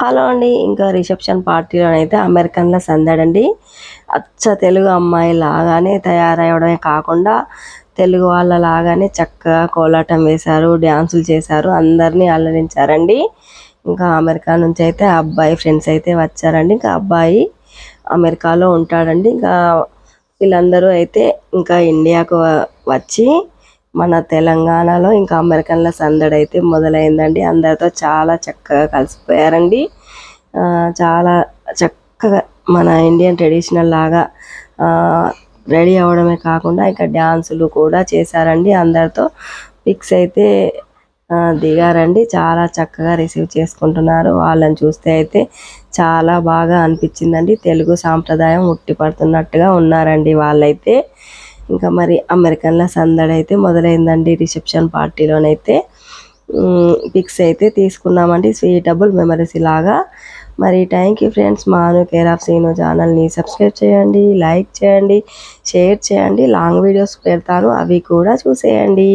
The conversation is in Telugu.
హలో అండి. ఇంకా రిసెప్షన్ పార్టీలోనైతే అమెరికన్ల సందడండి. అచ్చ తెలుగు అమ్మాయి లాగానే తయారవ్వడమే కాకుండా తెలుగు వాళ్ళ లాగానే చక్కగా కోలాటం వేశారు, డ్యాన్సులు చేశారు, అందరినీ అలరించారండి. ఇంకా అమెరికా నుంచి అయితే అబ్బాయి ఫ్రెండ్స్ అయితే వచ్చారండి. ఇంకా అబ్బాయి అమెరికాలో ఉంటాడండి. ఇంకా వీళ్ళందరూ అయితే ఇంకా ఇండియాకు వచ్చి మన తెలంగాణలో ఇంకా అమెరికన్ల సందడి అయితే మొదలైందండి. అందరితో చాలా చక్కగా కలిసిపోయారండి. చాలా చక్కగా మన ఇండియన్ ట్రెడిషనల్ లాగా రెడీ అవ్వడమే కాకుండా ఇంకా డ్యాన్సులు కూడా చేశారండి. అందరితో పిక్స్ అయితే దిగారండి. చాలా చక్కగా రిసీవ్ చేసుకుంటున్నారు. వాళ్ళని చూస్తే అయితే చాలా బాగా అనిపించిందండి. తెలుగు సాంప్రదాయం ఉట్టిపడుతున్నట్టుగా ఉన్నారండి వాళ్ళైతే. ఇంకా మరి అమెరికన్ల సందడి అయితే మొదలైందండి. రిసెప్షన్ పార్టీలోనైతే పిక్స్ అయితే తీసుకున్నామండి, స్వీటబుల్ మెమరీస్ లాగా. మరి థ్యాంక్ యూ ఫ్రెండ్స్. మాను కేర్ ఆఫ్ సీను ఛానల్ని సబ్స్క్రైబ్ చేయండి, లైక్ చేయండి, షేర్ చేయండి. లాంగ్ వీడియోస్ పెడతాను, అవి కూడా చూసేయండి.